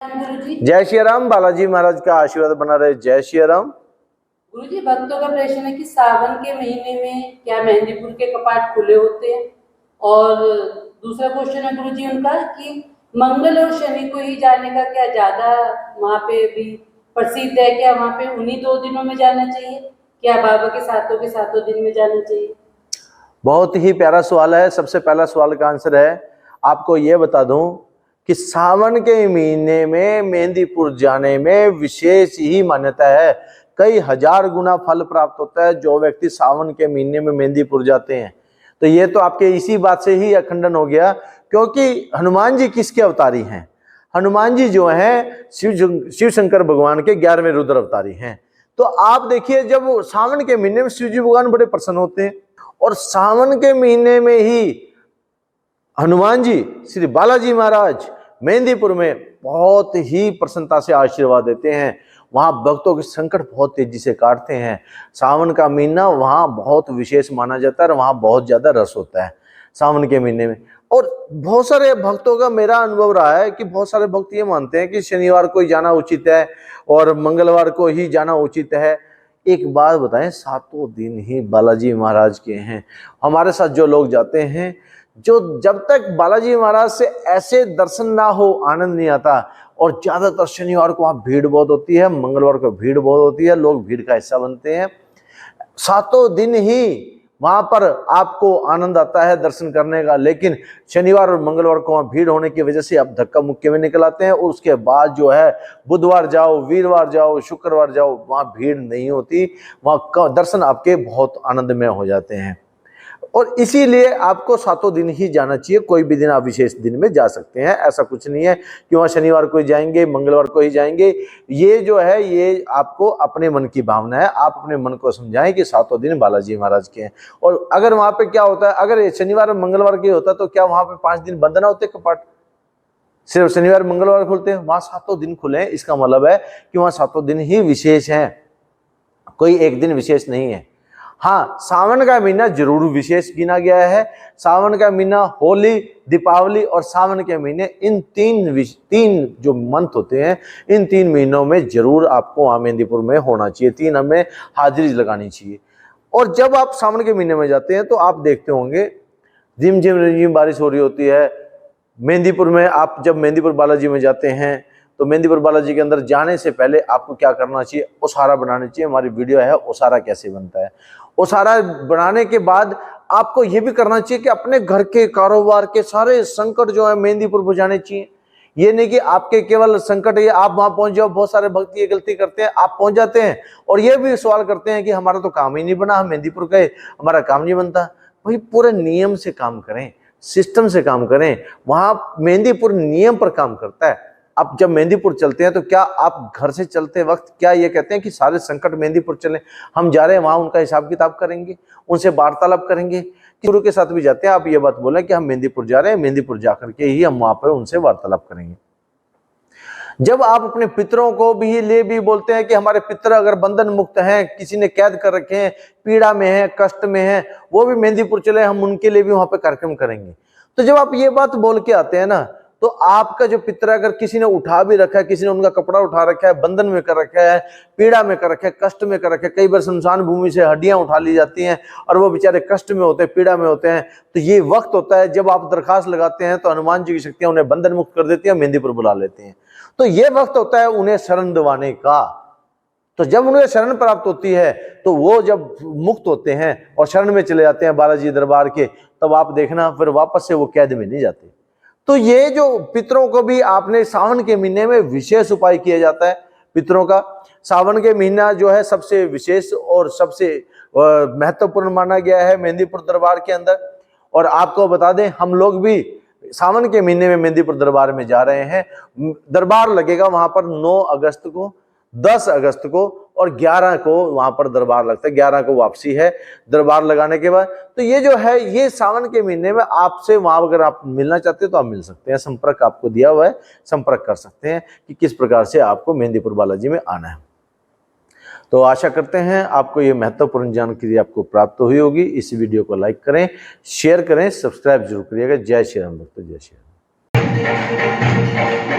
गुरुजी। जय श्री राम। बालाजी महाराज का आशीर्वाद बना रहे। जय श्री राम। गुरुजी, भक्तों का प्रश्न है कि सावन के महीने में क्या मेहंदीपुर के कपाट खुले होते हैं? और दूसरा क्वेश्चन है गुरुजी उनका कि मंगल और शनि को ही जाने का क्या ज्यादा वहाँ पे भी प्रसिद्ध है? क्या वहाँ पे उन्हीं 2 दिनों में जाना चाहिए, क्या बाबा के सातों दिन में जाना चाहिए? बहुत ही प्यारा सवाल है। सबसे पहला सवाल का आंसर है, आपको ये बता दूं कि सावन के महीने में मेहंदीपुर जाने में विशेष ही मान्यता है। कई हजार गुना फल प्राप्त होता है जो व्यक्ति सावन के महीने में मेहंदीपुर जाते हैं। तो ये तो आपके इसी बात से ही अखंडन हो गया, क्योंकि हनुमान जी किसके अवतारी हैं? हनुमान जी जो हैं शिव शंकर भगवान के 11वें रुद्र अवतारी हैं। तो आप देखिए, जब सावन के महीने में शिव जी भगवान बड़े प्रसन्न होते हैं और सावन के महीने में ही हनुमान जी श्री बालाजी महाराज मेहंदीपुर में बहुत ही प्रसन्नता से आशीर्वाद देते हैं। वहां भक्तों के संकट बहुत तेजी से काटते हैं। सावन का महीना वहां बहुत विशेष माना जाता है और वहां बहुत ज्यादा रस होता है सावन के महीने में। और बहुत सारे भक्तों का मेरा अनुभव रहा है कि बहुत सारे भक्त ये मानते हैं कि शनिवार को ही जाना उचित है और मंगलवार को ही जाना उचित है। एक बात बताएं, सातों दिन ही बालाजी महाराज के हैं। हमारे साथ जो लोग जाते हैं, जो जब तक बालाजी महाराज से ऐसे दर्शन ना हो आनंद नहीं आता। और ज्यादातर शनिवार को वहां भीड़ बहुत होती है, मंगलवार को भीड़ बहुत होती है, लोग भीड़ का हिस्सा बनते हैं। सातों दिन ही वहां पर आपको आनंद आता है दर्शन करने का, लेकिन शनिवार और मंगलवार को वहां भीड़ होने की वजह से आप धक्का मुक्के में निकल आते हैं। और उसके बाद जो है बुधवार जाओ, वीरवार जाओ, शुक्रवार जाओ, वहां भीड़ नहीं होती, वहां दर्शन आपके बहुत आनंदमय हो जाते हैं। और इसीलिए आपको सातों दिन ही जाना चाहिए। कोई भी दिन आप विशेष दिन में जा सकते हैं, ऐसा कुछ नहीं है कि वहाँ शनिवार को ही जाएंगे, मंगलवार को ही जाएंगे। ये जो है ये आपको अपने मन की भावना है। आप अपने मन को समझाएं कि सातों दिन बालाजी महाराज के हैं। और अगर वहाँ पे क्या होता है, अगर शनिवार और मंगलवार के होता तो क्या वहाँ पे 5 दिन बंद ना होते कपाट? सिर्फ शनिवार मंगलवार खुलते हैं, वहाँ सातों दिन खुले हैं। इसका मतलब है कि वहाँ सातों दिन ही विशेष है, कोई एक दिन विशेष नहीं है। हाँ, सावन का महीना जरूर विशेष गिना गया है। सावन का महीना होली, दीपावली और सावन के महीने, इन तीन जो मंथ होते हैं, इन 3 महीनों में जरूर आपको वहां मेहंदीपुर में होना चाहिए। 3 हमें हाजिरी लगानी चाहिए। और जब आप सावन के महीने में जाते हैं तो आप देखते होंगे रिम झिम बारिश हो रही होती है मेहंदीपुर में। आप जब मेहंदीपुर बालाजी में जाते हैं तो मेहंदीपुर बालाजी के अंदर जाने से पहले आपको क्या करना चाहिए? ओसारा बनाना चाहिए। हमारी वीडियो है ओसारा कैसे बनता है। ओसारा बनाने के बाद आपको यह भी करना चाहिए कि अपने घर के कारोबार के सारे संकट जो है मेहंदीपुर को जाने चाहिए। ये नहीं कि आपके केवल संकट ये आप वहां पहुंच जाओ। बहुत सारे भक्त ये गलती करते हैं, आप पहुंच जाते हैं और ये भी सवाल करते हैं कि हमारा तो काम ही नहीं बना, हम मेहंदीपुर गए, हमारा काम नहीं बनता। भाई पूरे नियम से काम करें, सिस्टम से काम करें। वहां मेहंदीपुर नियम पर काम करता है। आप जब मेहंदीपुर चलते हैं तो क्या आप घर से चलते वक्त क्या ये कहते हैं कि सारे संकट मेहंदीपुर चले? हम जा रहे हैं वहां उनका हिसाब किताब करेंगे, उनसे वार्तालाप करेंगे। गुरु के साथ भी जाते हैं, आप ये बात बोलें कि हम मेहंदीपुर जा रहे हैं, मेहंदीपुर जाकर के ही हम वहां पर उनसे वार्तालाप करेंगे। जब आप अपने पितरों को भी ले भी बोलते हैं कि हमारे पितर अगर बंधन मुक्त हैं, किसी ने कैद कर रखे हैं, पीड़ा में है, कष्ट में है, वो भी मेहंदीपुर चले, हम उनके लिए भी वहां पर कार्यक्रम करेंगे। तो जब आप ये बात बोल के आते हैं ना, तो आपका जो पितर अगर किसी ने उठा भी रखा है, किसी ने उनका कपड़ा उठा रखा है, बंधन में कर रखा है, पीड़ा में कर रखा है, कष्ट में कर रखा है, कई बार शमशान भूमि से हड्डियां उठा ली जाती हैं और वो बेचारे कष्ट में होते हैं, पीड़ा में होते हैं। तो ये वक्त होता है जब आप दरखास्त लगाते हैं तो हनुमान जी की शक्तियां उन्हें बंधन मुक्त कर देती है, मेहंदीपुर बुला लेते हैं। तो ये वक्त होता है उन्हें शरण दिवाने का। तो जब उन्हें शरण प्राप्त होती है तो वो जब मुक्त होते हैं और शरण में चले जाते हैं बालाजी दरबार के, तब आप देखना फिर वापस से वो कैद में नहीं जाते। तो ये जो पितरों को भी आपने सावन के महीने में विशेष उपाय किया जाता है पितरों का। सावन के महीना जो है सबसे विशेष और सबसे महत्वपूर्ण माना गया है मेहंदीपुर दरबार के अंदर। और आपको बता दें, हम लोग भी सावन के महीने में मेहंदीपुर दरबार में जा रहे हैं। दरबार लगेगा वहां पर 9 अगस्त को, 10 अगस्त को और 11 को वहां पर दरबार लगता है। 11 को वापसी है दरबार लगाने के बाद। तो ये जो है ये सावन के महीने में आपसे वहां अगर आप मिलना चाहते हैं तो आप मिल सकते हैं। संपर्क आपको दिया हुआ है, संपर्क कर सकते हैं कि किस प्रकार से आपको मेहंदीपुर बालाजी में आना है। तो आशा करते हैं आपको ये महत्वपूर्ण जानकारी आपको प्राप्त हुई होगी। इस वीडियो को लाइक करें, शेयर करें, सब्सक्राइब जरूर करिएगा। जय श्री राम भक्तों, जय श्री राम।